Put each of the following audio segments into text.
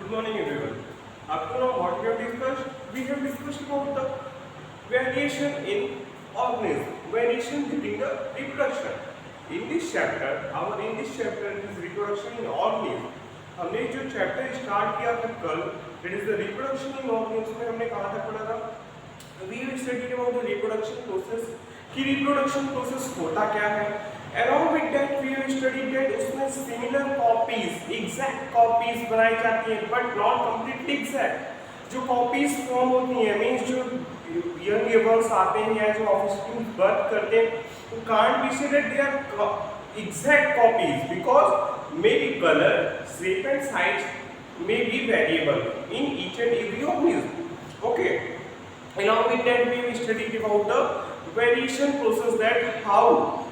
Good morning everyone. Up to now what we have discussed? We have discussed about the variation in organism, variation during the reproduction. In this chapter is reproduction in organism. हमने जो chapter start किया था कल, that is the reproduction in organisms में हमने कहाँ तक पढ़ा था? We have studied about the reproduction process. कि reproduction process होता क्या है? Along with that we have studied that उसमें similar copies, exact copies बनाई जाती हैं, but not completely exact. जो copies form होती हैं, means जो young evolves आते हैं या जो offspring birth करते हैं, वो can't be said that they are exact copies because maybe color, shape and size may be variable in each and every organism. Okay. Along with that we have studied about the variation process, that how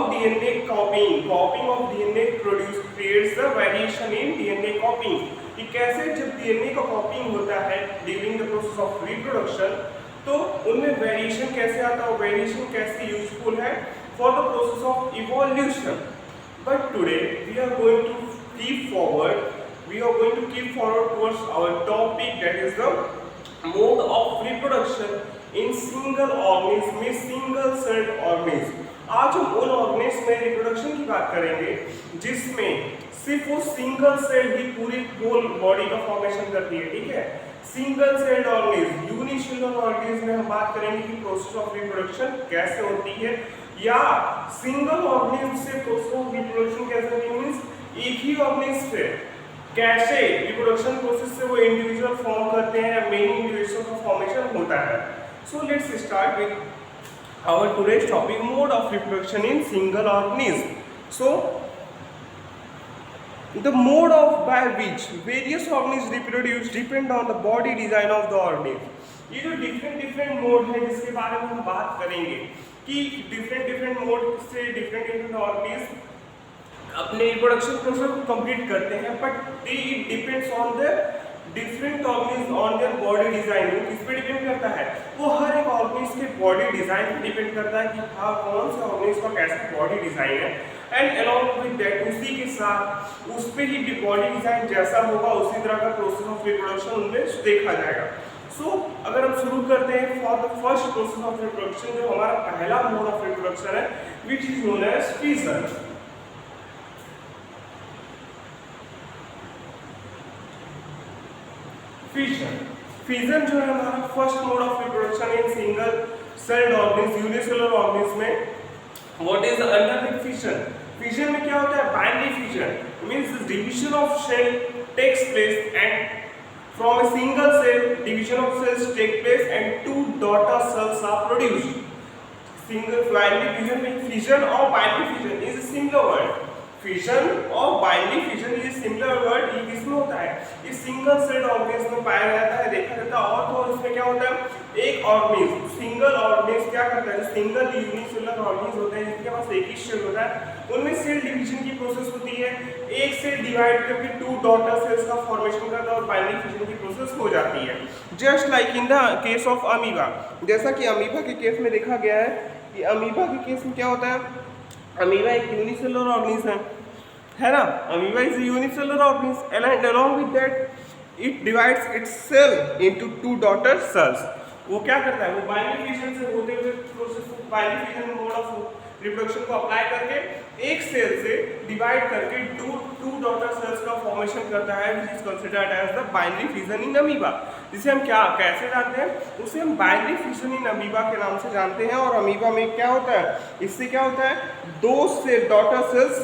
DNA copying of DNA creates the variation in DNA copying. कि कैसे जब DNA का copying होता है during the process of reproduction, तो उनमें variation कैसे आता है, variation कैसे useful है for the process of evolution. But today we are going to keep forward towards our topic, that is the mode of reproduction in single organism में single celled organism. आज हम उन organism में reproduction की बात करेंगे जिसमें सिर्फ वो सिंगल सेल ही पूरी होल बॉडी का फॉर्मेशन करती है. ठीक है, single celled organism, unicellular organism में हम बात करेंगे कि प्रोसेस ऑफ रिप्रोडक्शन कैसे होती है, या सिंगल ऑर्गेनिज्म से प्रोसेस ऑफ रिप्रोडक्शन कैसे होती है, मींस एक ही ऑर्गेनिज्म से कैसे रिप्रोडक्शन प्रोसेस से वो इंडिविजुअल फॉर्म करते हैं, मेनी इंडिविजुअल का फॉर्मेशन होता है. So let's start with our today's topic, mode of reproduction in single organism. So the mode of by which various organisms reproduce depend on the body design of the organism. ये जो different mode है जिसके बारे में हम बात करेंगे कि different मोड से different organisms अपने रिप्रोडक्शन प्रोसेस को कंप्लीट करते हैं, but it depends on the different organism on their body design. किस पे डिपेंड करता है? वो हर एक ऑर्गेनिज्म के बॉडी डिजाइन पे डिपेंड करता है कि हाँ कौन से ऑर्गेनिज्म का कैसा बॉडी डिजाइन है, एंड अलोंग विद दैट उसी के साथ उस पे ही बॉडी डिजाइन जैसा होगा उसी तरह का प्रोसेस ऑफ रिप्रोडक्शन उनमें देखा जाएगा. सो अगर हम शुरू करते हैं for the first process of reproduction, जो हमारा पहला मोड ऑफ रिप्रोडक्शन है, which is known as fission. Fission जो है हमारा first mode of reproduction in single celled organism, unicellular organism में. What is under fission? Fission में क्या होता है? Binary fission means division of cell takes place and from a single cell division of cells take place and two daughter cells are produced. Single binary fission में fission और binary fission is a similar word. Fission और binary fission ये similar word ये किसमें होता है? ये single celled organism में पाया जाता है, देखा जाता है. और तो इसमें क्या होता है? एक ऑर्गेनिज्म, सिंगल ऑर्गेनिज्म क्या करता है? सिंगल यूनिसेलुलर ऑर्गेनिज्म होते हैं जिसके पास एक ही सेल होता है, उनमें सेल डिवीजन की प्रोसेस होती है. एक सेल डिवाइड करके टू डॉटर सेल्स का फॉर्मेशन करता है और बाइनरी फिजन की प्रोसेस हो जाती है. Just like in the case of amoeba. जैसा कि अमीबा के केस में देखा गया है कि अमीबा के केस में क्या होता है? अमीबा एक यूनिसेलुलर ऑर्गेनिज्म है ना. Amoeba is a unicellular organism and along with that it divides its cell into two daughter cells. वो क्या करता है? वो बाइनरी फिजन से होते हुए प्रोसेस को binary fission mode of reproduction को अप्लाई करके एक सेल से डिवाइड करके टू डॉटर सेल्स का फॉर्मेशन करता है, which is considered as the binary fission in amoeba. जिसे हम क्या कैसे जानते हैं? उसे हम बाइनरी फिजन इन अमीबा के नाम से जानते हैं. और अमीबा में क्या होता है? इससे क्या होता है? दो से डॉटर सेल्स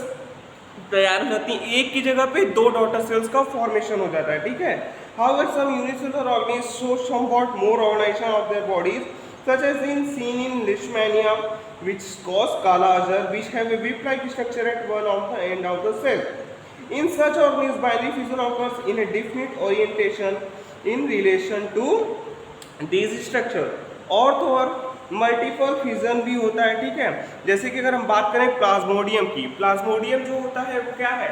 तैयार हो जाती हैं, एक की जगह पे दो डॉटर सेल्स का फॉर्मेशन हो जाता है. ठीक है. However, some unicellular organisms show somewhat more organization of their bodies, such as seen in Leishmania, which cause Kala Azar, which have a whip-like structure at one of the end of the cell. In such organisms, binary fission occurs in a definite orientation in relation to these structure. और तो और multiple fission भी होता है. ठीक है. जैसे कि अगर हम बात करें प्लाज्मोडियम की, प्लाज्मोडियम जो होता है वो क्या है?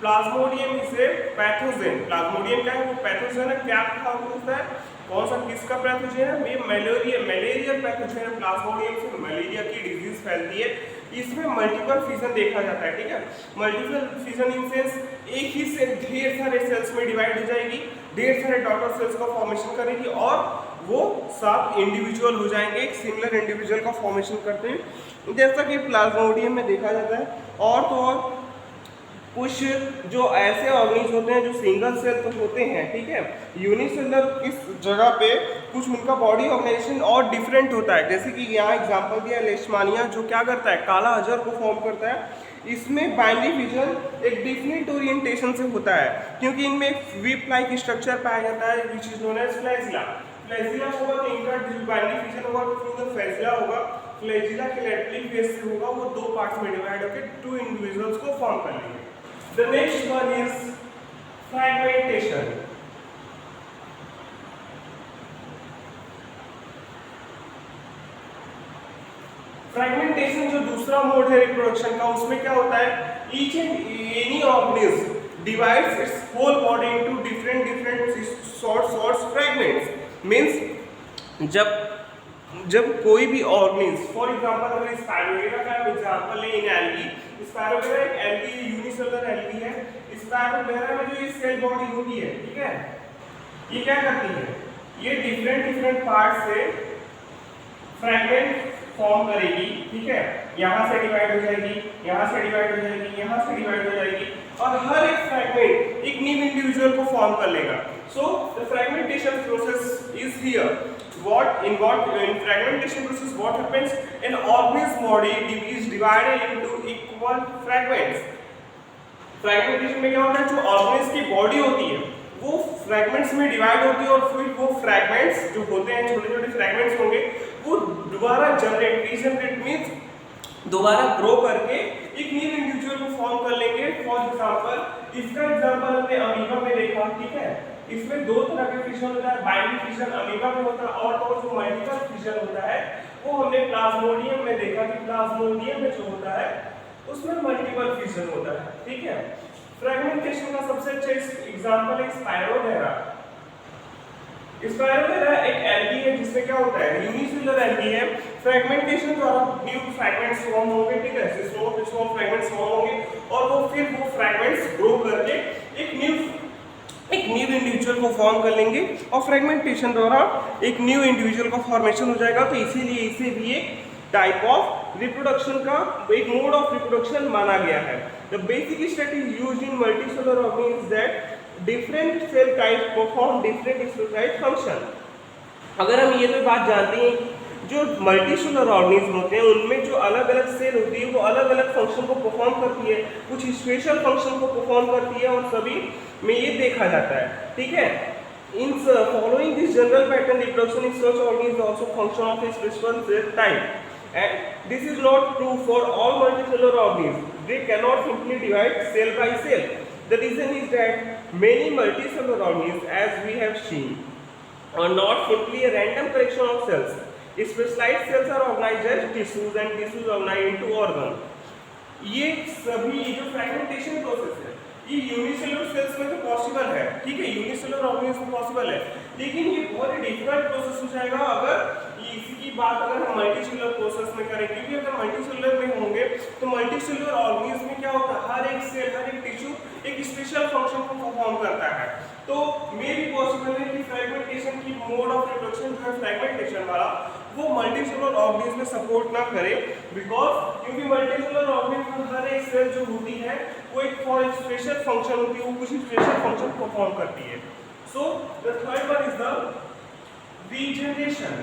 प्लाज्मोडियम इसे पैथोजन. प्लाज्मोडियम क्या है? वो पैथोजन है. क्या होता है? कौन सा किसका पैथोजन है? ये मलेरिया पैथोजन है. प्लाज्मोडियम से मलेरिया की डिजीज फैलती है. इसमें मल्टीपल फिजन देखा जाता है, ठीक है। मल्टीपल फिजन इन सेंस एक ही सेल ढेर सारे सेल्स में डिवाइड हो जाएगी, ढेर सारे डॉटर सेल्स का फॉर्मेशन करेगी और वो सब इंडिविजुअल हो जाएंगे, एक सिमिलर इंडिविजुअल का फॉर्मेशन करते हैं, जैसा कि प्लाज्मोडियम में देखा जाता है। और तो और कुछ जो ऐसे ऑर्गेनिज होते हैं जो सिंगल सेल तो होते हैं, ठीक है, यूनिसेलर इस जगह पे कुछ उनका बॉडी ऑर्गेनाइजेशन और डिफरेंट होता है, जैसे कि यहाँ एग्जांपल दिया लेशमानिया, जो क्या करता है, काला अजर को फॉर्म करता है। इसमें बाइनरी फिजन एक डिफरेंट ओरिएंटेशन से होता है, क्योंकि इनमें व्हीप लाइक स्ट्रक्चर पाया जाता है which is known as flagella. Flagella होगा तो इनका बाइनरी फिजन होगा तो फ्लैजिला होगा, फ्लैजिला के लैटरल फेस से होगा, वो दो पार्ट्स में डिवाइड होकर टू इंडिविजुअल्स को फॉर्म कर लेंगे। The next one is fragmentation. Fragmentation जो दूसरा मोड है रिप्रोडक्शन का, उसमें क्या होता है, each and any organism divides its whole body into different sorts fragments. Means जब कोई भी ऑर्गेनिज्म, फॉर एग्जांपल अगर स्पाइरोगेरा का एग्जांपल ले, इन एल्गी, स्पाइरोगेरा एक एल्गी यूनिसेलुलर एल्गी है। स्पाइरोगेरा में जो ये सेल बॉडी होती है, ठीक है, ये क्या करती है, ये डिफरेंट पार्ट से फ्रैगमेंट फॉर्म करेगी, ठीक है, यहाँ से डिवाइड हो जाएगी, यहाँ से डिवाइड हो जाएगी, यहाँ से डिवाइड हो जाएगी, और हर एक फ्रैगमेंट एक न्यू इंडिविजुअल को फॉर्म कर लेगा। So the fragmentation process is here. In fragmentation process, what happens? An organism body is divided into equal fragments. Fragmentation में क्या होता है, जो ऑर्गेनिज्म की बॉडी होती है वो फ्रैगमेंट्स में डिवाइड होती है, और फिर वो फ्रैगमेंट्स जो होते हैं, छोटे छोटे फ्रैगमेंट्स होंगे, वो दोबारा रीजनरेट मींस दोबारा ग्रो करके एक न्यू इंडिविजुअल को फॉर्म कर लेंगे। फॉर एग्जांपल, इसका एग्जांपल हमने अमीबा में देखा, ठीक है, इसमें दो तरह के फिशन होता है, बाइनरी फिशन अमीबा में होता है, और तो जो मल्टीपल फिशन होता है वो हमने प्लाज्मोडियम में देखा कि प्लाज्मोडियम में जो होता है उसमें मल्टीपल फिशन होता है, ठीक है। फ्रैगमेंटेशन का सबसे अच्छा एग्जांपल है स्पाइरोगेरा। स्पाइरोगेरा एक एल्गी है जिसमें क्या होता है, यूनिसेलुलर एल्गी है, फ्रैगमेंटेशन द्वारा न्यू फ्रैगमेंट्स फॉर्म होंगे, ठीक है, स्मॉल फ्रैगमेंट्स फॉर्म होंगे, और वो फिर वो फ्रैगमेंट्स ग्रो करके एक न्यू इंडिविजुअल को फॉर्म कर लेंगे, और फ्रैगमेंटेशन द्वारा एक न्यू इंडिविजुअल का फॉर्मेशन हो जाएगा। तो इसीलिए इसे भी एक टाइप ऑफ रिप्रोडक्शन का एक मोड ऑफ रिप्रोडक्शन माना गया है। The basic strategy used in multicellular organism that different cell types perform different specified function. अगर हम ये तो बात जानते हैं, जो मल्टीसेलुलर ऑर्गेनिज्म होते हैं उनमें जो अलग अलग सेल होती है वो अलग अलग फंक्शन को परफॉर्म करती है, कुछ स्पेशल फंक्शन को परफॉर्म करती है, और सभी में ये देखा जाता है, ठीक है। In following this general pattern reproduction in such organism also function of a specific cell type, and this is not true for all multicellular organisms. They cannot simply divide cell by cell. The reason is that many multicellular organisms, as we have seen, are not simply a random collection of cells. Specialized cells are organized as tissues, and tissues organized into organs. ये सभी जो fragmentation process है ये unicellular sales में तो possible है, ठीक है, यूनिसेलुलर ऑर्गेनिज्म में पॉसिबल है, लेकिन ये बहुत ही डिफिकल्ट प्रोसेस हो जाएगा अगर इसी की बात अगर हम मल्टीसेलुलर प्रोसेस में करें, क्योंकि अगर मल्टीसेलुलर में होंगे तो मल्टीसेलुलर ऑर्गेनिज्म में क्या होता है, हर एक सेल, हर एक टिश्यू एक स्पेशल फंक्शन को परफॉर्म करता है। तो मे भी पॉसिबल है कि फ्रैगमेंटेशन की मोड ऑफ रिप्रोडक्शन जो है फ्रैगमेंटेशन वाला वो मल्टीसेलुलर ऑर्गेनिज्म में सपोर्ट ना करे, बिकॉज क्योंकि मल्टीसेलुलर ऑर्गेनिज्म में हर एक सेल जो होती है वो एक फॉर स्पेशल फंक्शन होती है, वो कुछ स्पेशल फंक्शन परफॉर्म करती है। So the third one is the regeneration.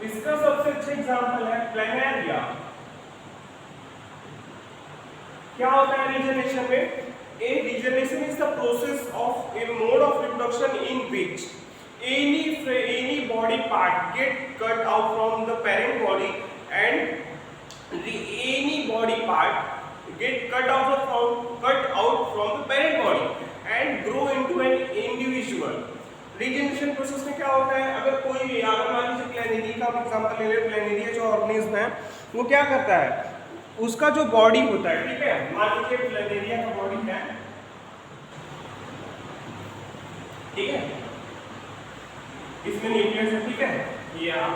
इसका सबसे अच्छा एग्जांपल है प्लैनेरिया। क्या होता है रीजनरेशन में? A regeneration is the process of a mode of reproduction in which any body part get cut out from the parent body, and any body part get cut out from the parent body and grow into an individual. Regeneration process में क्या होता है, अगर कोई भी, अगर मान लीजिए प्लैनेरिया का एग्जांपल ले लें, प्लैनेरिया जो ऑर्गेनिज्म है वो क्या करता है, उसका जो बॉडी होता है, ठीक है, मान लीजिए प्लैनेरिया का बॉडी है, ठीक है, इसमें न्यूक्लियस है, ठीक है। ये आप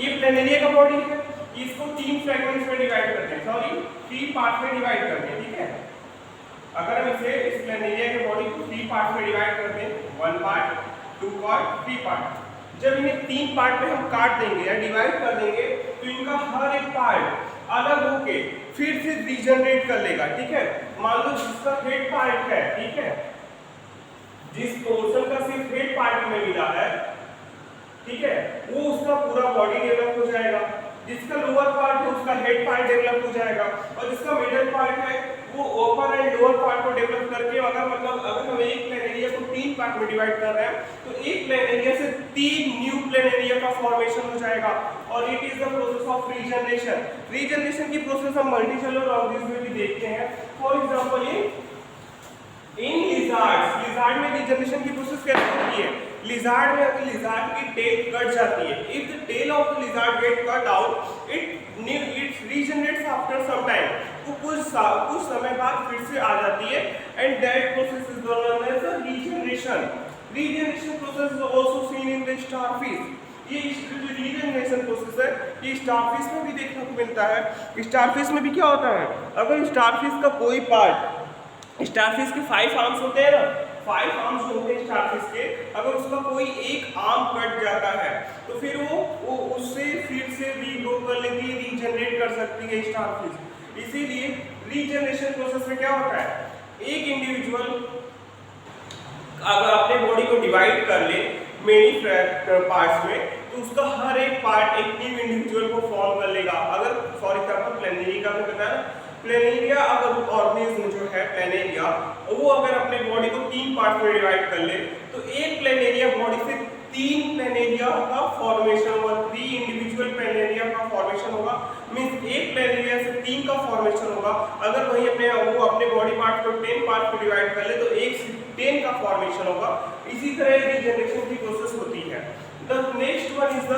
ये प्लेनेरिया का बॉडी है, इसको 3 फ्रैगमेंट्स में डिवाइड करते हैं, सॉरी 3 पार्ट में डिवाइड करते हैं, ठीक है। अगर हम इसे इस प्लेनेरिया के बॉडी को 3 पार्ट में डिवाइड करते हैं, 1 पार्ट, 2 पार्ट, 3 पार्ट, जब इन्हें 3 पार्ट में हम काट देंगे या डिवाइड कर देंगे तो इनका हर एक पार्ट अलग होके फिर से रीजनरेट कर लेगा, ठीक है। मान लो जिसका हेड पार्ट है, ठीक है, जिस पोर्शन का सिर्फ हेड पार्ट में मिला है, ठीक है, वो उसका पूरा बॉडी डेवलप हो जाएगा। जिसका लोअर पार्ट है उसका हेड पार्ट डेवलप हो जाएगा, और जिसका मिडिल पार्ट है वो अपर एंड लोअर पार्ट को डेवलप करके अगर हम एक प्लेनेरिया को 3 पार्ट में डिवाइड कर रहे हैं तो एक प्लेनेरिया से 3 न्यू प्लेनेरिया का फॉर्मेशन हो जाएगा, और it is the process of regeneration. Regeneration की प्रोसेस हम मल्टीसेलुलर ऑर्गेनिज्म में भी देखते हैं। फॉर एग्जांपल इन लिजार्ड में रीजनरेशन की प्रोसेस कैसे होती है? लिजार्ड में अगर लिजार्ड की टेल कट जाती है, if the tail of the lizard get cut out, it regenerates after some time, वो कुछ समय बाद फिर से आ जाती है, and that process is known as the regeneration. Regeneration process is also seen in the starfish. ये जो रीजनरेशन प्रोसेस है ये स्टारफिश में भी देखने को मिलता है। स्टारफिश में भी क्या होता है, अगर स्टारफिश का कोई पार्ट, स्टारफिश के 5 आर्म्स होते हैं ना, 5 आर्म्स जो होते हैं स्टारफिश के, अगर उसका कोई एक आर्म कट जाता है तो फिर वो उससे फिर से रीग्रो कर लेती है, रीजनरेट कर सकती है स्टारफिश। इसीलिए रीजनरेशन प्रोसेस में क्या होता है, एक इंडिविजुअल अगर अपने बॉडी को डिवाइड कर ले मेनी पार्ट्स में तो उसका हर एक पार्ट एक न्यू इंडिविजुअल को फॉर्म कर लेगा। अगर फॉर एग्जांपल प्लेनेरिया का भी बताया, प्लेनेरिया अगर ऑर्गेनिज्म जो है प्लेनेरिया वो अगर अपने बॉडी को 3 पार्ट में डिवाइड कर ले तो एक प्लेनेरिया बॉडी से 3 प्लेनेरिया का फॉर्मेशन होगा, 3 इंडिविजुअल प्लेनेरिया का फॉर्मेशन होगा, मींस एक प्लेनेरिया से 3 का फॉर्मेशन होगा। अगर वही वो अपने बॉडी पार्ट को 10 पार्ट में डिवाइड कर ले तो 1 से 10 का फॉर्मेशन होगा। इसी तरह रीजनरेशन की प्रोसेस होती है। The next one is the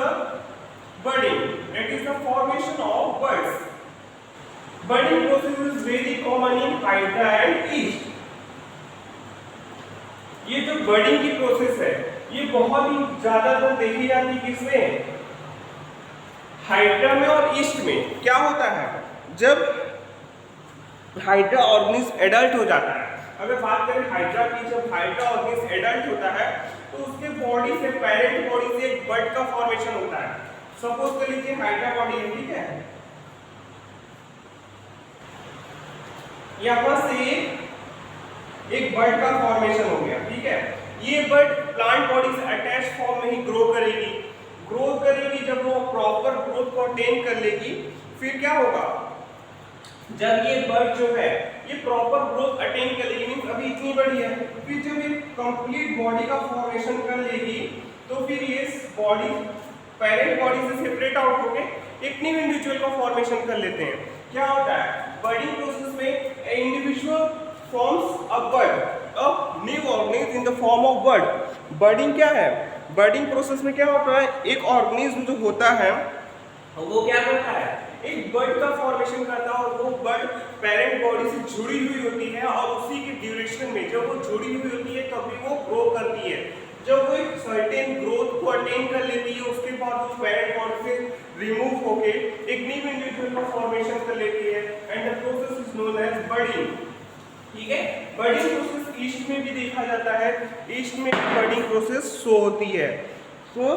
budding, that is the formation of buds. Budding process is very common in Hydra and yeast. ये जो बडिंग की प्रोसेस है ये बहुत ही ज्यादातर देखी जाती है किसमें, हाइड्रा में और ईस्ट में। क्या होता है, जब हाइड्रा ऑर्गेनिज्म एडल्ट हो जाता है, अगर बात करें हाइड्रा की, जब हाइड्रा ऑर्गेनिज्म एडल्ट होता है तो उसके बॉडी से, पेरेंट बॉडी से एक बड का फॉर्मेशन होता है। सपोज कर लीजिए हाइड्रा बॉडी है, ठीक है, यहाँ से एक बर्ड का फॉर्मेशन हो गया, ठीक है। ये बर्ड प्लांट बॉडी से अटैच फॉर्म में ही ग्रो करेगी। जब वो प्रॉपर ग्रोथ को अटेन कर लेगी फिर क्या होगा, जब ये बर्ड जो है ये प्रॉपर ग्रोथ अटेन कर लेगी, मींस अभी इतनी बड़ी है, फिर जब ये कंप्लीट बॉडी का फॉर्मेशन कर लेगी तो फिर ये बॉडी पेरेंट बॉडी से सेपरेट आउट होकर एक न्यू इंडिविजुअल का फॉर्मेशन कर लेते हैं। क्या होता है, बडिंग प्रोसेस में individual forms a bud, a new organism in the form of bud. Budding क्या है, बडिंग प्रोसेस में क्या होता है, एक ऑर्गेनिज्म जो होता है वो क्या करता है, एक बड का फॉर्मेशन करता है, और वो बड पेरेंट बॉडी से जुड़ी हुई होती है, और उसी के ड्यूरेशन में जब वो जुड़ी हुई होती है तभी वो ग्रो करती है। जब वो एक सर्टेन ग्रोथ को अटेन कर लेती है उसके बाद वो पेरेंट बॉडी से रिमूव होके एक न्यू इंडिविजुअल का फॉर्मेशन कर लेती है, and the process is known as budding, ठीक है। बडिंग प्रोसेस ईस्ट में भी देखा जाता है, ईस्ट में बडिंग प्रोसेस शो होती है। सो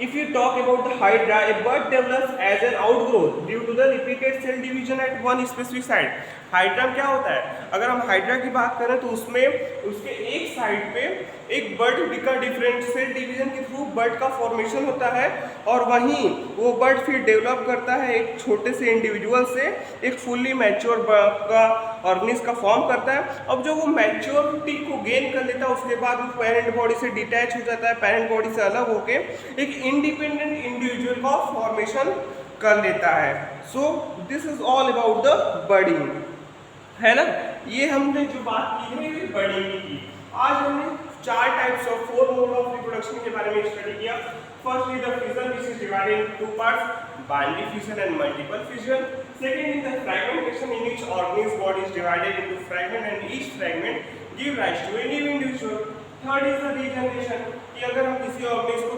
if you talk about the hydra, a bud develops as an outgrowth due to the repeated cell division at one specific site. Hydra क्या होता है, अगर हम हाइड्रा की बात करें तो उसमें उसके एक साइड पे एक बर्ड का डिफरेंट सेल डिवीजन के थ्रू बर्ड का फॉर्मेशन होता है, और वहीं वो बर्ड फिर डेवलप करता है एक छोटे से इंडिविजुअल से एक फुल्ली मैच्योर का ऑर्गेनिज्म का फॉर्म करता है। अब जो वो मैच्योरिटी को गेन कर लेता है उसके बाद वो पेरेंट बॉडी से डिटैच हो जाता है, पेरेंट बॉडी से अलग होके एक इंडिपेंडेंट इंडिविजुअल का फॉर्मेशन कर लेता है। So this is all about the budding, है ना। ये हमने जो बात की है ये बडिंग की। आज हमने 4 types of 4 mode of reproduction के बारे में स्टडी किया। Firstly the fission which is divided into 2 parts, binary fission and multiple fission. Secondly the fragmentation in which organism body is divided into fragment, and each fragment give rise to a new individual. Third is the regeneration, कि अगर हम किसी organism को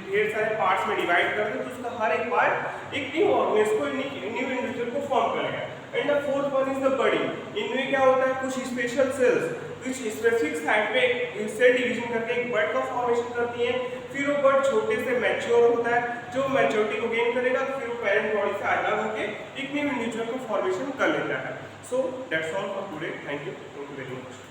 ढेर सारे parts में divide कर दें तो उसका हर एक पार्ट एक न्यू ऑर्गेनिज्म को, न्यू इंडिविजुअल को फॉर्म करेगा। And the fourth one is the budding. इनमें क्या होता है, कुछ स्पेशल सेल्स कुछ स्पेसिफिक साइड पे सेल डिवीजन करके एक बड का फॉर्मेशन करती है। फिर वो बड छोटे से मैच्योर होता है, जो मैच्योरिटी को गेन करेगा तो फिर वो पेरेंट बॉडी से अलग होकर एक न्यू इंडिविजुअल को फॉर्मेशन कर लेता है। So that's all for today. Thank you very much.